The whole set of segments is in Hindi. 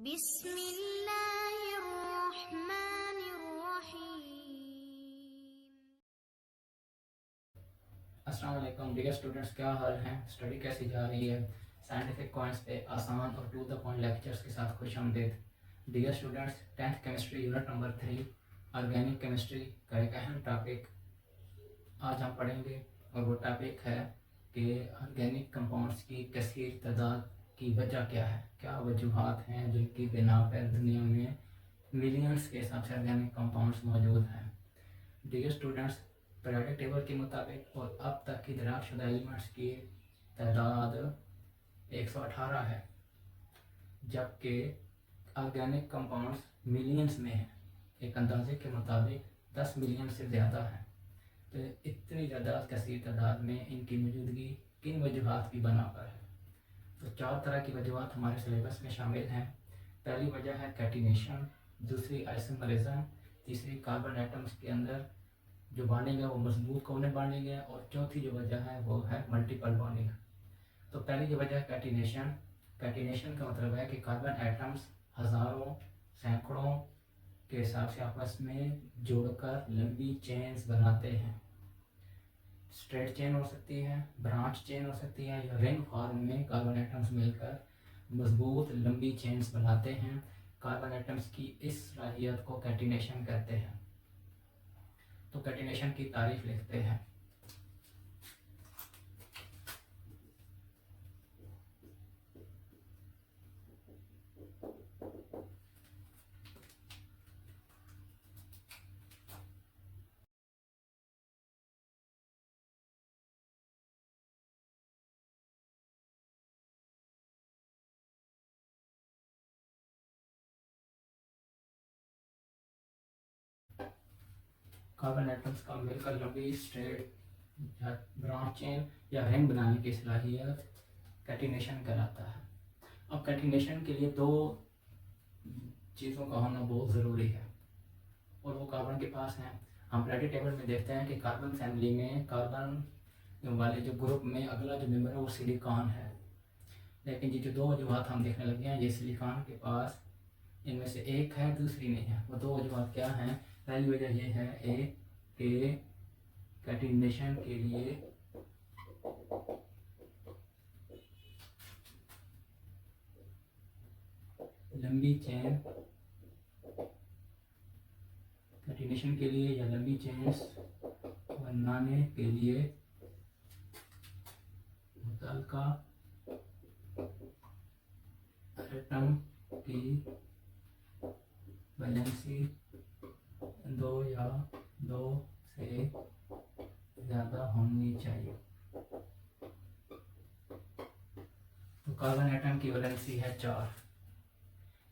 अस्सलाम वालेकुम डियर स्टूडेंट्स, क्या हाल हैं? स्टडी कैसी जा रही है? साइंटिफिक पॉइंट्स पे आसान और टू द पॉइंट लेक्चर्स के साथ खुशामदीद। Dear students, 10th chemistry unit number 3 organic chemistry का एक अहम टॉपिक आज हम पढ़ेंगे और वो टॉपिक है कि ऑर्गेनिक कंपाउंड्स की कसीर तादाद की वजह क्या है, क्या वजूहात हैं जिनकी बिना पर दुनिया में मिलियंस के हिसाब से ऑर्गेनिक कंपाउंड्स मौजूद हैं। डियर स्टूडेंट्स, पीरियोडिक टेबल के मुताबिक और अब तक की दरियाफ्तशुदा एलिमेंट्स की तादाद 118 है, जबकि ऑर्गेनिक कंपाउंड्स मिलियंस में है। एक अंदाजे के मुताबिक 10 मिलियन से ज़्यादा है। तो इतनी ज़्यादा कसीर तादाद में इनकी मौजूदगी किन वजूहात की बना पर है? तो 4 तरह की वजूहात हमारे सिलेबस में शामिल हैं। पहली वजह है कैटिनेशन, दूसरी आइसोमरिज्म, तीसरी कार्बन एटम्स के अंदर जो बॉन्डिंग है वो मजबूत कोवलेंट बॉन्डिंग है, और चौथी जो वजह है वो है मल्टीपल बॉन्डिंग। तो पहली जो वजह है कैटिनेशन। कैटिनेशन का मतलब है कि कार्बन एटम्स हज़ारों सैकड़ों के हिसाब से आपस में जोड़कर लंबी चेन्स बनाते हैं। स्ट्रेट चेन हो सकती है, ब्रांच चेन हो सकती है, या रिंग फॉर्म में कार्बन एटम्स मिलकर मजबूत लंबी चेन्स बनाते हैं। कार्बन एटम्स की इस सलाहियत को कैटिनेशन कहते हैं। तो कैटिनेशन की तारीफ लिखते हैं। कार्बन एटम्स का मिलकर लंबी स्ट्रेट या ब्रांच चेन या रिंग बनाने की सलाहियत कैटिनेशन कहलाता है। अब कैटिनेशन के लिए दो चीज़ों का होना बहुत ज़रूरी है, और वो कार्बन के पास हैं। हम पीरियोडिक टेबल में देखते हैं कि कार्बन फैमिली में कार्बन वाले जो ग्रुप में अगला जो मेंबर है वो सिलिकॉन है। लेकिन ये जो दो वजूहत हम देखने लगे हैं, ये सिलिकॉन के पास इनमें से एक है, दूसरी नहीं है। वो दो वजूहत क्या हैं? पहली वजह ये है कि कैटिनेशन के लिए लंबी चेन, कैटिनेशन के लिए या लंबी चेन्स बनाने के लिए मुतल्लिका एटम की वैलेंसी दो या दो से ज़्यादा होनी चाहिए। तो कार्बन एटम की वैलेंसी है 4।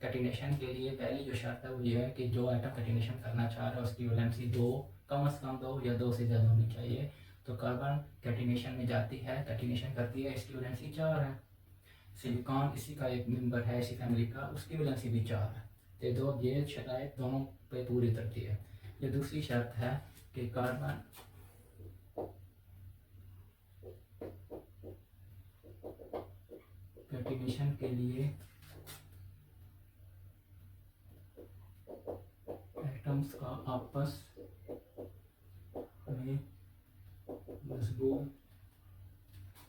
कैटिनेशन के लिए पहली जो शर्त है वो ये है कि जो एटम कैटिनेशन करना चाह रहा है उसकी वैलेंसी 2, कम से कम 2 या 2 से ज़्यादा होनी चाहिए। तो कार्बन कैटिनेशन में जाती है, कैटिनेशन करती है, इसकी वैलेंसी 4 है। सिलिकॉन इसी का एक मेंबर है, इसी फैमिली का, उसकी वैलेंसी भी 4 है। तो दो ये शराइत दोनों पे पूरी करती है। ये दूसरी शर्त है कि कार्बन कैटिनेशन के लिए एटम्स का आपस में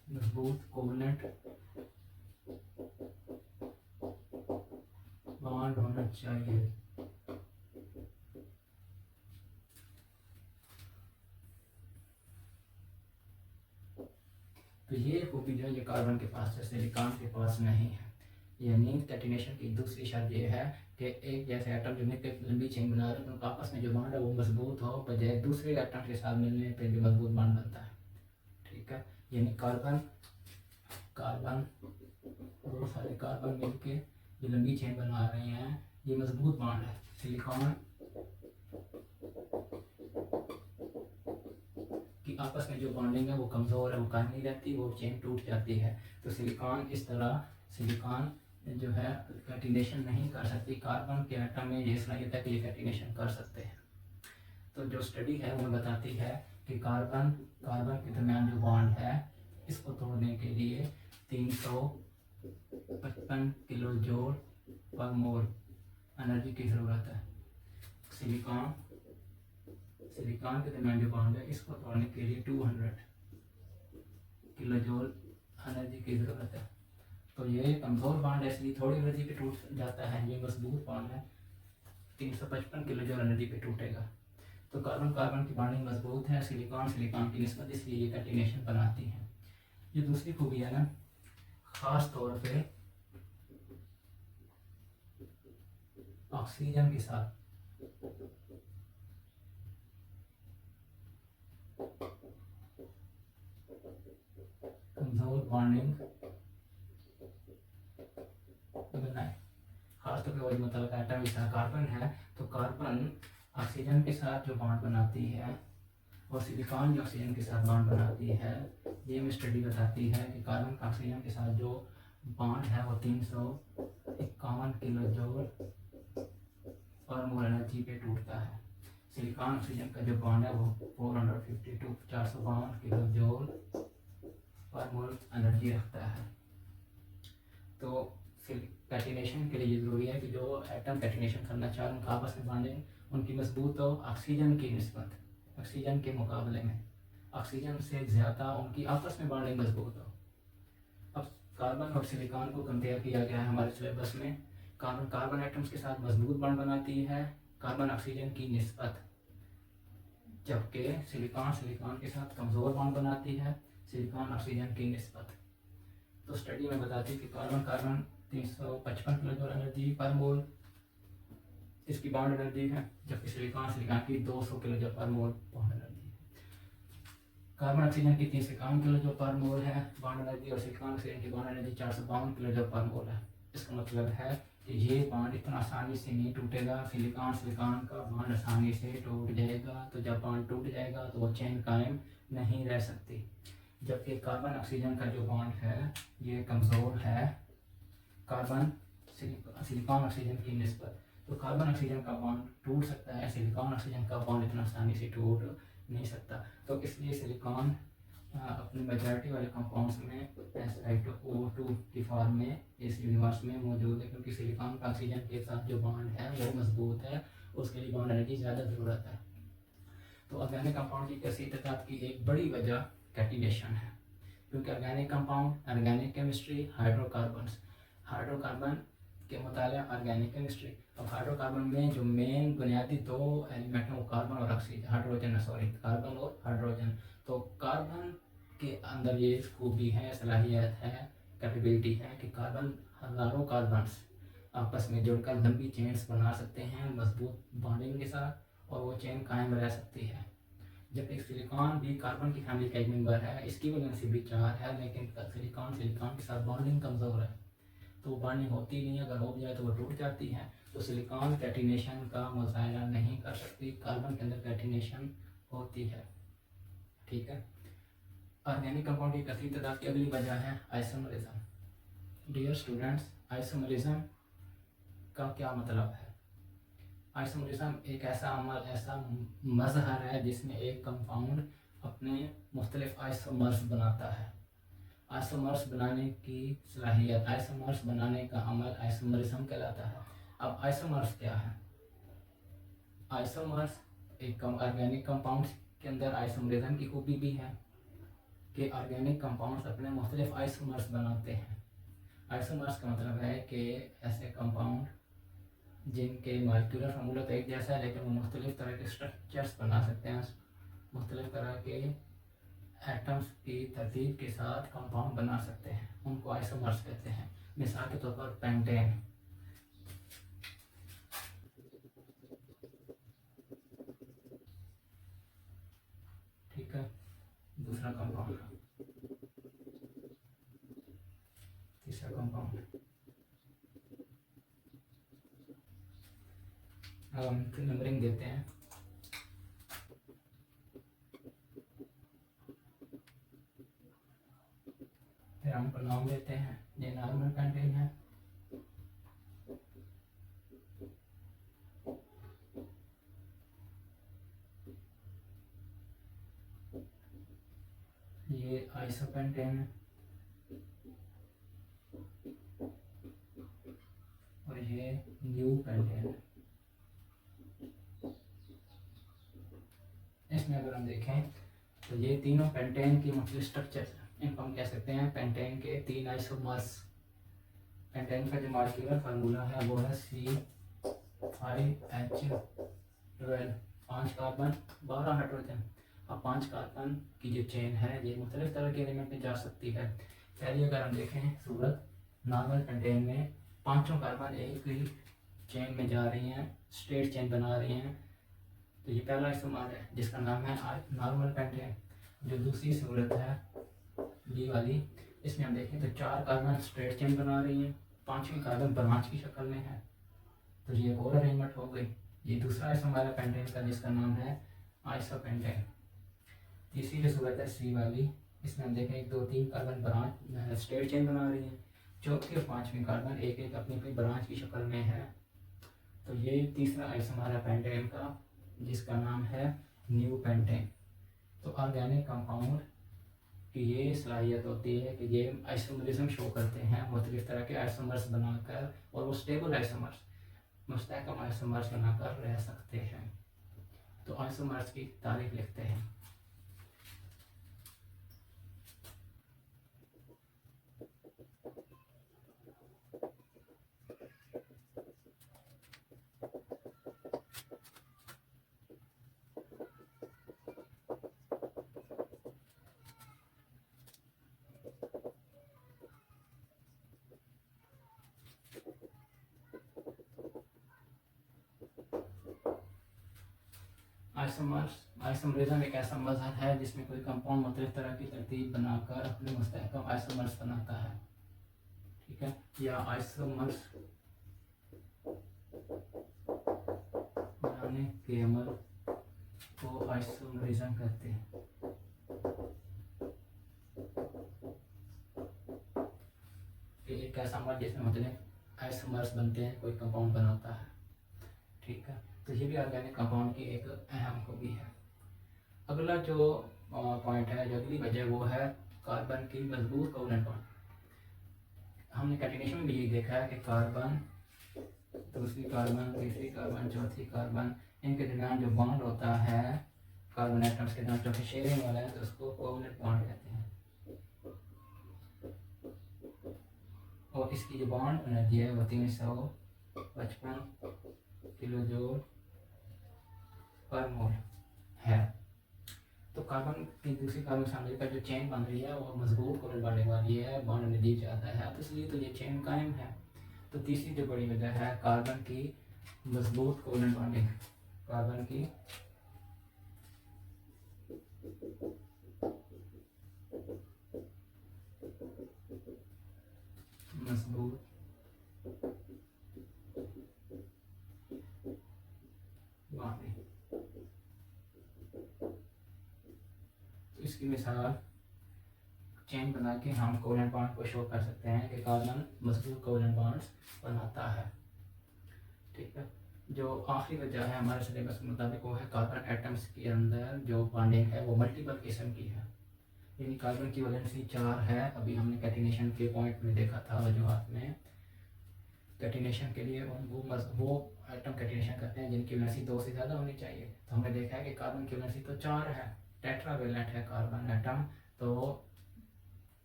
मजबूत कोवलेंट बॉन्ड होना चाहिए। तो ये खूबी जो है ये कार्बन के पास है, सिलिकॉन के पास नहीं है। यानी कैटिनेशन की दूसरी शर्त ये है कि एक जैसे एटम जो मिलकर लंबी चेन बना रहे हैं उनका आपस में जो बॉन्ड है वो मजबूत हो, बजाय दूसरे एटम के साथ मिलने पर जो मजबूत बॉन्ड बनता है। ठीक है, यानी कार्बन बहुत सारे कार्बन मिलके जो लंबी चेन बना रहे हैं ये मजबूत बॉन्ड है। सिलिकॉन की आपस में जो बॉन्डिंग है वो कमज़ोर है, वो कायम नहीं रहती, वो चेन टूट जाती है। तो सिलिकॉन जो है कैटिनेशन नहीं कर सकती। कार्बन के एटम में ये सलाहियत है कि ये कैटिनेशन कर सकते हैं। तो जो स्टडी है वो बताती है कि कार्बन के दरमियान जो बॉन्ड है इसको तोड़ने के लिए 355 किलो जोल पर मोल एनर्जी की ज़रूरत है। सिलिकॉन सिलिकॉन के दरमियान जो बॉन्ड है इसको तोड़ने के लिए 200 किलो जूल एनर्जी की ज़रूरत है। तो ये कमज़ोर बॉन्ड है इसलिए थोड़ी एनर्जी पे टूट जाता है। ये मजबूत बॉन्ड है 355 किलो जूल एनर्जी पे टूटेगा। तो कार्बन कार्बन की बॉन्डिंग मजबूत है सिलिकॉन सिलिकॉन की निस्बत, इसलिए ये कैटिनेशन बनाती है। ये दूसरी खूबी है ना, ख़ास तौर पे ऑक्सीजन के साथ कमज़ोर बॉन्डिंग बनाए। खासतौर पर वही मतलब एटम के साथ कार्बन है तो कार्बन ऑक्सीजन के साथ जो बॉन्ड बनाती है और सिलिकॉन जो ऑक्सीजन के साथ बॉन्ड बनाती है, ये में स्टडी बताती है कि कार्बन का ऑक्सीजन के साथ जो बॉन्ड है वो 351 किलो जूल पर मोल एनर्जी पे टूटता है। सिलिकॉन ऑक्सीजन का जो बॉन्ड है वो 452 किलो जूल पर मोल एनर्जी रखता है। तो कैटिनेशन के लिए ज़रूरी है कि जो एटम कैटिनेशन करना चाहे उनका आपस में बॉन्डिंग उनकी मजबूत हो ऑक्सीजन की निस्बत, ऑक्सीजन के मुकाबले में ऑक्सीजन से ज़्यादा उनकी आपस में बॉन्डिंग मजबूत हो। अब कार्बन और सिलिकॉन को कंपेयर किया गया है हमारे सिलेबस में। कार्बन कार्बन एटम्स के साथ मजबूत बॉन्ड बनाती है कार्बन ऑक्सीजन की निस्बत, जबकि सिलिकॉन सिलिकॉन के साथ कमज़ोर बॉन्ड बनाती है सिलिकॉन ऑक्सीजन की निस्बत। तो स्टडी में बताती है कि carbon carbon 355 kilo joule energy पर मोल इसकी बॉन्ड एनर्जी है, जबकि सिलिकॉन सिलिकॉन की 200 kilo joule per mole bond energy है। कार्बन ऑक्सीजन की 351 किलो जूल पर मोल है बॉन्ड एनर्जी और सिलिकॉन ऑक्सीजन की bond energy 452 kilo joule per mole है। इसका मतलब है कि ये बॉन्ड इतना आसानी से नहीं टूटेगा। सिलिकॉन सिलिकॉन का बॉन्ड आसानी से टूट जाएगा, तो जब बॉन्ड टूट जाएगा तो वो चेन कायम नहीं रह सकती। जबकि कार्बन ऑक्सीजन का जो बॉन्ड है ये कमज़ोर है कार्बन सिलिकॉन ऑक्सीजन की निस्बत। तो कार्बन ऑक्सीजन का बॉन्ड टूट सकता है, सिलिकॉन ऑक्सीजन का बॉन्ड इतना आसानी से टूट नहीं सकता। तो इसलिए सिलिकॉन अपनी मेजॉरिटी वाले कंपाउंड्स में SiO2 की फॉर्म में इस यूनिवर्स में मौजूद है, क्योंकि सिलिकॉन का ऑक्सीजन के साथ जो बॉन्ड है वो मजबूत है, उसके लिए बॉन्ड एनर्जी ज़्यादा ज़रूरत है। तो ऑर्गेनिक कंपाउंड की कैसीयत की एक बड़ी वजह कैटिनेशन है, क्योंकि organic compound organic chemistry hydrocarbon के मुताले ऑर्गेनिक केमिस्ट्री। अब हाइड्रोकार्बन में जो मेन बुनियादी दो एलिमेंट हैं वो कार्बन और ऑक्सीजन कार्बन और हाइड्रोजन। तो कार्बन के अंदर ये खूबी है, सलाहियत है, कैपेबिलिटी है कि कार्बन हज़ारों कार्बन्स आपस में जुड़कर लंबी चेन्स बना सकते हैं मजबूत बॉन्डिंग के साथ, और वो चेन कायम रह सकती है। जबकि सिलिकॉन भी कार्बन की फैमिली का एक मेंबर है, इसकी वजह से भी 4 है, लेकिन सिलिकॉन के साथ बॉन्डिंग कमज़ोर है, तो बॉन्डिंग होती नहीं है। अगर हो जाए तो वो टूट जाती है। तो सिलिकॉन कैटिनेशन का मुज़ाहरा नहीं कर सकती, कार्बन के अंदर कैटिनेशन होती है। ठीक है। ऑर्गेनिक कंपाउंड की कथी तादाद की अगली वजह है आइसोमरिज्म। डियर स्टूडेंट्स, आइसोमरिज्म का क्या मतलब है? आइसोमरिज्म एक ऐसा अमल, ऐसा मजहर है जिसमें एक कंपाउंड अपने मुख्तलिफ आइसोमर्स बनाता है। आइसोमर्स बनाने की सलाहियत, आइसोमर्स बनाने का अमल आइसोमरिज्म कहलाता है। अब आइसोमर्स क्या है? आइसोमर्स एक ऑर्गेनिक कंपाउंड्स के अंदर आइसोमरिज्म की खूबी भी है कि ऑर्गेनिक कंपाउंड्स अपने मुख्तलिफ आइसोमर्स बनाते हैं। आइसोमर्स का मतलब है कि ऐसे कंपाउंड जिनके मॉलिक्यूलर फार्मूला तो एक जैसा है, लेकिन वो मुख्तलिफ तरह के स्ट्रक्चर्स बना सकते हैं, मुख्तलिफ तरह के एटम्स की तरतीब के साथ कंपाउंड बना सकते हैं, उनको आइसोमर्स कहते हैं। मिसाल के तौर पर पेंटेन, ठीक है, दूसरा कंपाउंड, तीसरा कंपाउंड। अब हम नंबरिंग देते हैं। फिर हम नाम देते हैं। ये नॉर्मल पेंटेन है, ये आइसोपेंटेन है, और ये न्यू पेंटेन। इसमें अगर हम देखें तो ये तीनों पेंटेन की मुख्तलिफ स्ट्रक्चर, इनको हम कह सकते हैं पेंटेन के 3 आइसोमर्स। पेंटेन का जो मॉलिक्यूलर फार्मूला है वो है C5H12, 5 कार्बन 12 हाइड्रोजन। अब 5 कार्बन की जो चेन है ये मुख्तलिफ तरह के एलिमेंट में जा सकती है। पहले अगर हम देखें सूरत नॉर्मल पेंटेन में पांचों कार्बन एक ही चेन में जा रही हैं, स्ट्रेट चेन बना रही हैं, तो ये पहला आइसोमर है जिसका नाम है नॉर्मल पेंटेन। जो दूसरी सूरत है ये वाली, इसमें हम देखें तो 4 कार्बन स्ट्रेट चेन बना रही हैं, 5वीं कार्बन ब्रांच की शक्ल में है, तो ये और अरेंजमेंट हो गई। ये दूसरा आइसोमर है पेंटेन का जिसका नाम है आइसोपेंटेन। तीसरी जो सूरत है सी वाली, इसमें हम देखें 1 2 3 कार्बन ब्रांच स्ट्रेट चेन बना रही है, चौथी और 5वीं कार्बन एक एक अपनी अपनी ब्रांच की शक्ल में है, तो ये तीसरा आइसोमर है पेंटेन का जिसका नाम है न्यू पेंटेन। तो ऑर्गेनिक कंपाउंड की ये सलाहियत होती है कि ये आइसोमरिज्म शो करते हैं, मुख्तलिफ तरह के आइसोमर्स बनाकर, और वो स्टेबल आइसोमर्स, मुस्तहकम आइसोमर्स बनाकर रह सकते हैं। तो आइसोमर्स की तारीफ लिखते हैं। आइसोमरिज्म एक ऐसा मजहब है जिसमें कोई कंपाउंड मुख्तलिफ तरह की तरतीब बनाकर अपने मुस्तहकम आइसोमर्स बनाता है, ठीक है, या आइसोमर्स बनाने के अमल को आइसोमरिज्म कहते हैं। एक ऐसा अमल जिसमें मुख्तलिफ आइसोमर्स बनते हैं, कोई कंपाउंड बनाता है, ठीक है। तो ये भी ऑर्गेनिक कंपाउंड की एक अहम खूबी है। अगला जो पॉइंट है, जो अगली वजह, वो है कार्बन की मजबूत कोवलेंट बॉन्ड। हमने कैटिनेशन में भी ये देखा है कि कार्बन, दूसरी कार्बन, तीसरी कार्बन, चौथी कार्बन, इनके दरमियान जो बॉन्ड होता है कार्बन एटम्स के दरमियान, जो शेयरिंग वाला है, तो उसको कोवलेंट बॉन्ड कहते हैं। और इसकी जो बॉन्ड एनर्जी है वो 355 किलो जूल पर मोल है। तो कार्बन की दूसरी कार्बन शामिल का जो चेन बन रही है वो मजबूत कोवलेंट बॉन्डिंग वाली है, बॉन्ड एनर्जी ज़्यादा है, तो इसलिए तो ये चेन कायम है। तो तीसरी जो बड़ी वजह है कार्बन की मजबूत कोवलेंट बॉन्डिंग, कार्बन की मजबूत बॉन्डिंग। तो इसकी मिसाल चेन बना के हम कोवलेंट बॉन्ड को शो कर सकते हैं कि कार्बन मजबूत कोवलेंट बॉन्ड्स बनाता है, ठीक है। जो आखिरी वजह है हमारे सिलेबस के मुताबिक वो है कार्बन एटम्स के अंदर जो बॉन्डिंग है वो मल्टीपल किस्म की है, यानी कार्बन की वैलेंसी 4 है। अभी हमने कैटिनेशन के पॉइंट में देखा था वजूहात में, कैटिनेशन के लिए वो एटम कैटिनेशन करते हैं जिनकी वैलेंसी 2 से ज़्यादा होनी चाहिए। तो हमने देखा है कि कार्बन की वैलेंसी तो 4 है, टेट्रावेलेंट है कार्बन एटम। तो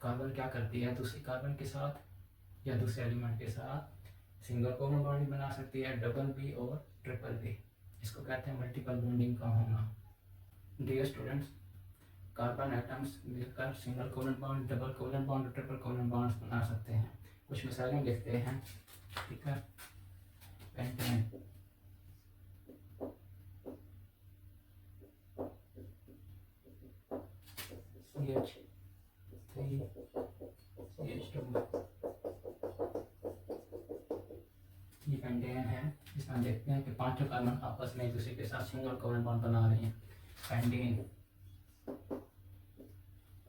कार्बन क्या करती है, दूसरी कार्बन के साथ या दूसरे एलिमेंट के साथ सिंगल कोवलेंट बॉन्डिंग बना सकती है, डबल भी और ट्रिपल भी। इसको कहते हैं मल्टीपल बॉन्डिंग का होना। डियर स्टूडेंट्स, कार्बन एटम्स मिलकर single covalent bond, double covalent bond और ट्रिपल कोवलेंट बॉन्ड्स बना सकते हैं। कुछ मिसालें लिखते हैं, ठीक है। पेंटेन, CH3 CH2, ये पेंटेन है। इसमें देखते हैं कि पांचों कार्बन आपस में एक दूसरे के साथ सिंगल कोवलेंट बॉन्ड बना रहे हैं। पेंटेन,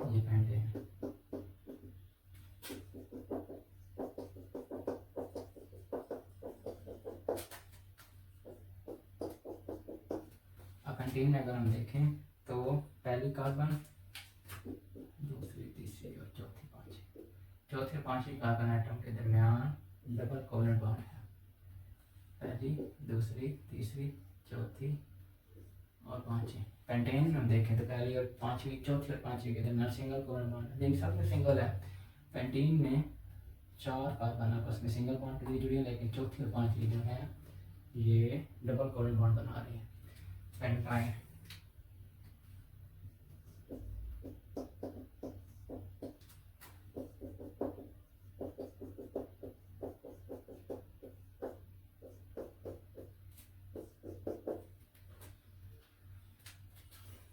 ये पेंटेन, अब पेंटेन में अगर हम देखें तो पहली कार्बन, दूसरी, तीसरी और चौथी, पांचवी कार्बन एटम के दरमियान डबल कोवलेंट बॉन्ड है। दूसरी, तीसरी, चौथी और पांचवी। पेंटेन में हम देखें तो पहली और पांचवी, चौथी और पांचवी के दरमियान सिंगल कोवलेंट बॉन्ड है, जिन सब में सिंगल है। पेंटीन में 4 कार्बन आपस में सिंगल बॉन्ड के लिए जुड़ी है, लेकिन चौथी और पांचवी जो है ये डबल कोवलेंट बॉन्ड बना रही है। पेंटाइन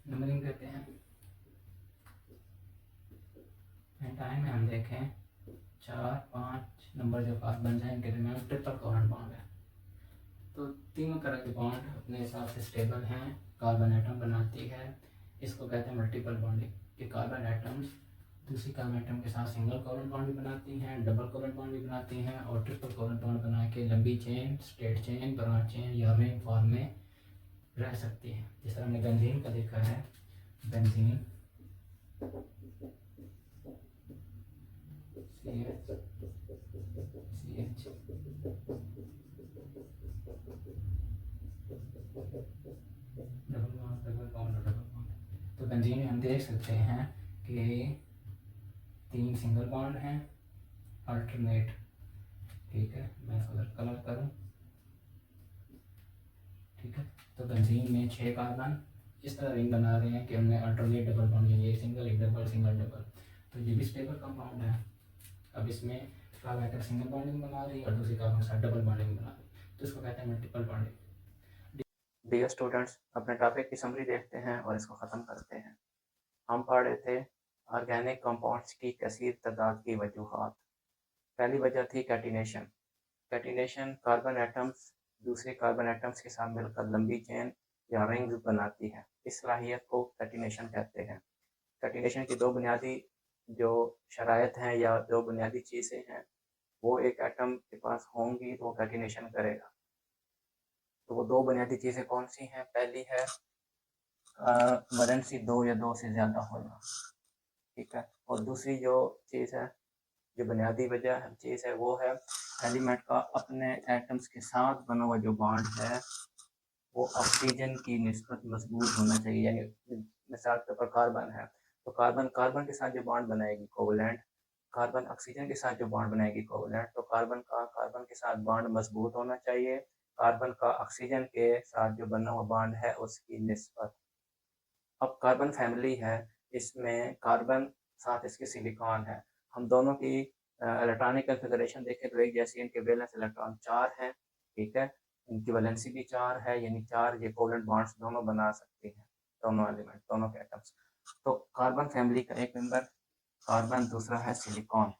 नंबरिंग करते हैं। पेंटाइन में हम देखें 4, 5 नंबर जो कार्बन है इनके दरमियान ट्रिपल कोवलेंट बॉन्ड है। तो तीनों तरह के बॉन्ड अपने हिसाब से स्टेबल हैं, कार्बन एटम बनाती है। इसको कहते हैं मल्टीपल बॉन्डिंग, कि कार्बन एटम्स दूसरी कार्बन एटम के साथ सिंगल कोवलेंट बॉन्ड भी बनाती हैं, डबल कोवलेंट बॉन्ड भी बनाती हैं और ट्रिपल कोवलेंट बॉन्ड बना के लंबी chain, straight chain, branch chain या रिंग फॉर्म में रह सकती है। जिस तरह हमने बेंजीन का देखा है, benzene CH double bond, double bond और डबल बॉन्ड। तो बेंजीन में हम देख सकते हैं कि 3 सिंगल बॉन्ड हैं अल्टरनेट। ठीक है, मैं इसको कलर करूं। ठीक है, तो बेंजीन में 6 कार्बन इस तरह रिंग बना रहे हैं कि उनमें अल्टरनेट डबल बॉन्ड, यानी एक सिंगल, एक डबल, सिंगल, डबल। तो ये भी स्टेबल कंपाउंड है। अब इसमें कार्बन एटम सिंगल बॉन्डिंग बना रही है और दूसरी कार्बन के साथ डबल बॉन्डिंग बना रही है, तो इसको कहते हैं मल्टीपल बॉन्डिंग। डियर स्टूडेंट्स, अपने टॉपिक की समरी देखते हैं और इसको ख़त्म करते हैं। हम पढ़ रहे थे ऑर्गेनिक कंपाउंड्स की कसीर तादाद की वजूहात। पहली वजह थी कैटिनेशन। कैटिनेशन कार्बन एटम्स दूसरे कार्बन एटम्स के साथ मिलकर लंबी चेन या रिंग्स बनाती है। इस सलाहियत को कैटिनेशन कहते हैं। कैटिनेशन की दो बुनियादी जो शराइत हैं या दो बुनियादी चीज़ें हैं, वो एक एटम के पास होंगी तो कैटिनेशन करेगा। तो वो दो बुनियादी चीज़ें कौन सी हैं? पहली है वैलेंसी 2 या 2 से ज़्यादा होना। ठीक है, और दूसरी जो चीज़ है, जो बुनियादी वजह चीज़ है, वो है एलिमेंट का अपने एटम्स के साथ बना हुआ जो बॉन्ड है वो ऑक्सीजन की निस्बत मजबूत होना चाहिए। यानी मिसाल के तौर पर कार्बन है, तो कार्बन कार्बन के साथ जो बॉन्ड बनाएगी कोवलेंट, कार्बन ऑक्सीजन के साथ जो बॉन्ड बनाएगी कोवलेंट, तो कार्बन का कार्बन के साथ बॉन्ड मजबूत होना चाहिए। कार्बन का ऑक्सीजन के साथ जो बना हुआ बॉन्ड है उसकी निस्बत। अब कार्बन फैमिली है, इसमें कार्बन साथ इसके सिलिकॉन है। हम दोनों की इलेक्ट्रॉनिक कॉन्फ़िगरेशन देखें तो एक जैसी इनके वैलेंस इलेक्ट्रॉन 4 हैं। ठीक है, इनकी वैलेंसी भी 4 है, यानी 4 ये कोवलेंट बॉन्ड्स दोनों बना सकते हैं, दोनों एलिमेंट, दोनों के एटम्स। तो कार्बन फैमिली का एक मेंबर कार्बन, दूसरा है सिलिकॉन।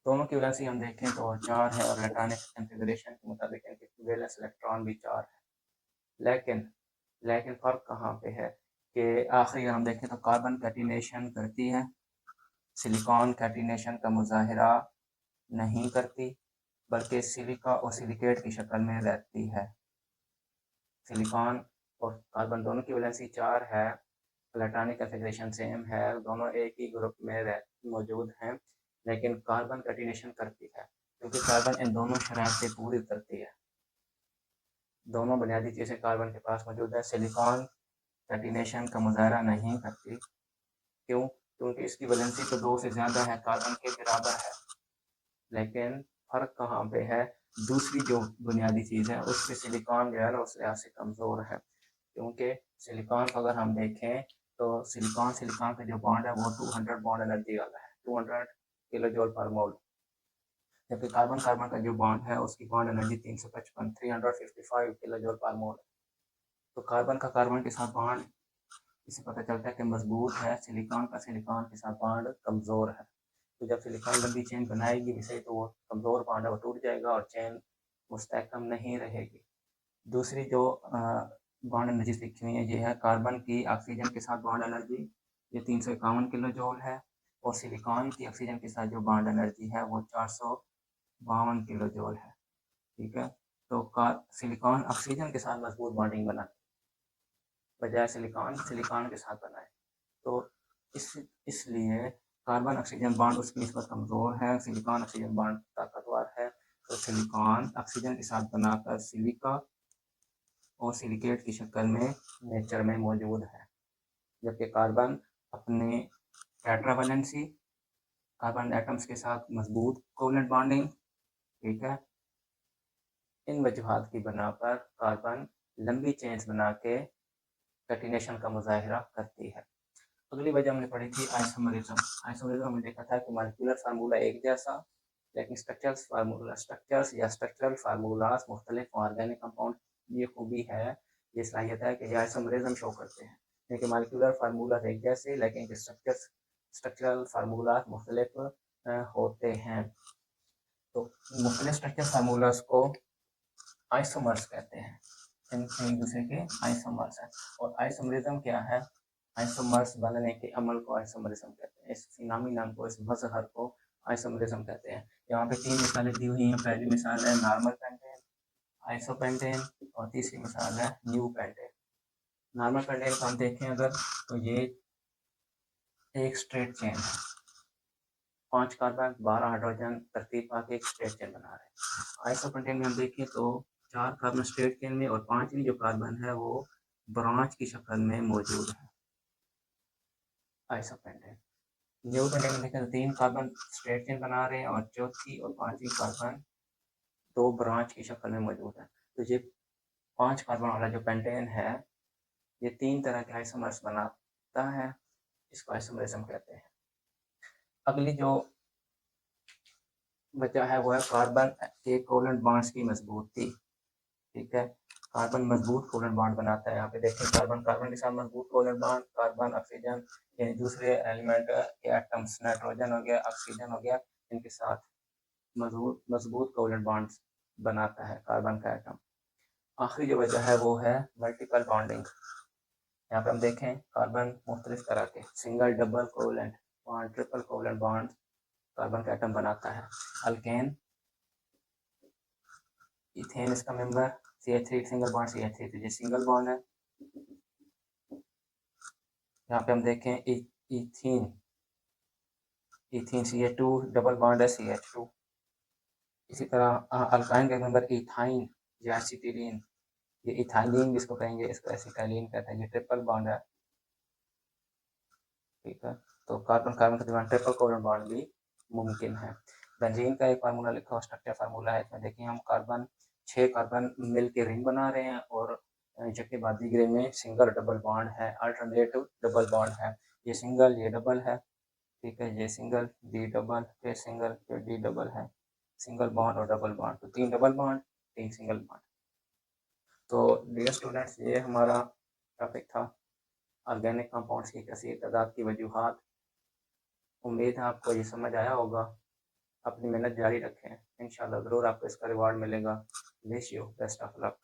दोनों की वैलेंसी हम देखें तो 4 है और इलेक्ट्रॉनिक कॉन्फ़िगरेशन के मुताबिक इनके वैलेंस इलेक्ट्रॉन भी 4 है। लेकिन लेकिन फ़र्क कहाँ पे है कि आखिरी हम देखें तो कार्बन कैटिनेशन करती है, सिलिकॉन कैटिनेशन का मुजाहिरा नहीं करती, बल्कि सिलिका और सिलिकेट की शक्ल में रहती है। सिलिकॉन और कार्बन दोनों की वैलेंसी 4 है, इलेक्ट्रॉनिक कॉन्फ़िगरेशन सेम है, दोनों एक ही ग्रुप में मौजूद हैं, लेकिन कार्बन कैटिनेशन करती है क्योंकि कार्बन इन दोनों शराइतें पूरी करती है। दोनों बुनियादी चीज़ें कार्बन के पास मौजूद है। सिलिकॉन कैटिनेशन का मुजाहरा नहीं करती। क्यों? क्योंकि इसकी वैलेंसी तो 2 से ज़्यादा है, कार्बन के बराबर है। लेकिन फ़र्क कहाँ पे है? दूसरी जो बुनियादी चीज़ है उससे सिलिकॉन जो है ना उस लिहाज से कमज़ोर है, क्योंकि सिलिकॉन को अगर हम देखें तो सिलिकॉन सिलिकॉन का जो बॉन्ड है वो 200 बॉन्ड एनर्जी वाला है, 200 किलो जूल पर मोल। जबकि कार्बन कार्बन का जो बॉन्ड है उसकी bond energy 355 kilo joule per mole है। तो कार्बन का कार्बन के साथ बॉन्ड, इससे पता चलता है कि मजबूत है, सिलिकॉन का सिलिकॉन के साथ बॉन्ड कमज़ोर है। तो जब सिलिकॉन लंबी चेन बनाएगी वैसे तो वो कमज़ोर बॉन्ड है वो टूट जाएगा और चेन मुस्तहकम नहीं रहेगी। दूसरी जो बॉन्ड एनर्जी लिखी हुई है ये है कार्बन की ऑक्सीजन के साथ बॉन्ड एनर्जी, ये 351 किलो जूल है, और सिलिकॉन की ऑक्सीजन के साथ जो बॉन्ड एनर्जी है वो 452 किलो जूल है। ठीक है, तो सिलिकॉन ऑक्सीजन के साथ मजबूत बॉन्डिंग बना बजाय सिलिकॉन सिलिकॉन के साथ बनाए। तो इसलिए कार्बन ऑक्सीजन बॉन्ड उसकी निस्बत कमज़ोर है, सिलिकॉन ऑक्सीजन बॉन्ड ताकतवर है। तो सिलिकॉन ऑक्सीजन के साथ बनाकर सिलिका और सिलिकेट की शक्ल में नेचर में मौजूद है, जबकि कार्बन अपने टेट्रावेलेंसी कार्बन एटम्स के साथ मजबूत कोवलेंट बॉन्डिंग, ठीक है, इन वजूहात की बना पर कार्बन लंबी चेन्स बना के कैटिनेशन का मुजाहिरा करती है। अगली वजह हमने पढ़ी थी आइसोमरिज्म। आइसोमरिज्म हमने देखा था कि मॉलिक्यूलर फार्मूला एक जैसा, लेकिन स्ट्रक्चर्स या स्ट्रक्चरल फार्मूलाज मुख्तलिफ ऑर्गेनिक कंपाउंड। ये खूबी है, ये सलाहियत है कि ये आइसोमरिज्म शो करते हैं, क्योंकि मॉलिक्यूलर फार्मूला एक जैसे लेकिन स्ट्रक्चरल फार्मूला मुख्तलिफ होते हैं। तो मुख्तलिफ स्ट्रक्चर फार्मूलाज को आइसोमर्स कहते हैं, एक दूसरे के आइसोमर्स है। और आइसोमरिज्म क्या है? आइसोमर्स बनने के अमल को आइसोमरिज्म कहते हैं। इस फिनोमिनन को, इस मजहर को आइसोमरिज्म कहते हैं। यहाँ पे 3 मिसालें दी हुई हैं। पहली मिसाल है नॉर्मल पेंटेन, आइसोपेंटेन, और तीसरी मिसाल है न्यू पेंटेन। नॉर्मल पेंटेन को हम देखें अगर, तो ये एक स्ट्रेट चेन है, 5 कार्बन 12 हाइड्रोजन तरतीब पाके एक स्ट्रेट चेन बना रहे हैं। आइसोपेंटेन में हम देखें तो 4 कार्बन स्ट्रेट चेन में और 5वीं जो कार्बन है वो ब्रांच की शक्ल में मौजूद है, आइसोपेंटेन। न्यू पेंटेन में देखें तो 3 कार्बन स्ट्रेट चेन बना रहे हैं और चौथी और 5वीं कार्बन 2 ब्रांच की शक्ल में मौजूद है। तो ये 5 कार्बन वाला जो पेंटेन है, ये 3 तरह के आइसोमर्स बनाता है, इसको आइसोमरिज्म कहते हैं। अगली जो वजह है वो है कार्बन के कोवलेंट बॉन्ड्स की मजबूती, ठीक है। कार्बन मजबूत कोवलेंट बॉन्ड बनाता है। यहाँ पे देखिए कार्बन कार्बन के साथ मजबूत कोवलेंट बॉन्ड, कार्बन ऑक्सीजन यानी दूसरे एलिमेंट के एटम्स, नाइट्रोजन हो गया, ऑक्सीजन हो गया, इनके साथ मजबूत कोवलेंट बॉन्ड्स बनाता है कार्बन का एटम। आखिरी जो वजह है वो है मल्टीपल बॉन्डिंग। यहाँ पे हम देखें कार्बन मुख्तलिफ तरह के single, double covalent bond, triple covalent bond carbon का एटम बनाता है। अल्केन, इथेन इसका member, CH3 single bond CH3, तो ये सिंगल बॉन्ड है। यहाँ पे हम देखें इथीन CH2 डबल बॉन्ड है CH2। इसी तरह अल्काइन का मेंबर इथाइन या एसिटिलीन, ये इथाइलिन जिसको कहेंगे, इसको एसिटाइलिन कहते हैं, ये ट्रिपल बॉन्ड है, ठीक है। तो कार्बन कार्बन के दरमियान ट्रिपल कोवलेंट बॉन्ड भी मुमकिन है। बेंजीन का एक फार्मूला लिखा हुआ स्ट्रक्चर फार्मूला है, इसमें देखिए हम 6 कार्बन मिल के रिंग बना रहे हैं और जबकि बादी ग्रे में सिंगल डबल बॉन्ड है, अल्टरनेटिव डबल बॉन्ड है। ये सिंगल, ये डबल है, ठीक है, ये सिंगल, डी डबल, फिर सिंगल, फिर डी डबल है, सिंगल बॉन्ड और डबल बॉन्ड, तो 3 डबल बॉन्ड, 3 सिंगल बॉन्ड। तो डियर स्टूडेंट्स, ये हमारा टॉपिक था ऑर्गेनिक कंपाउंड्स की कसीर तादाद की वजूहात। उम्मीद है आपको ये समझ आया होगा। अपनी मेहनत जारी रखें, इंशाल्लाह ज़रूर आपको इसका रिवार्ड मिलेगा। Wish you best of luck.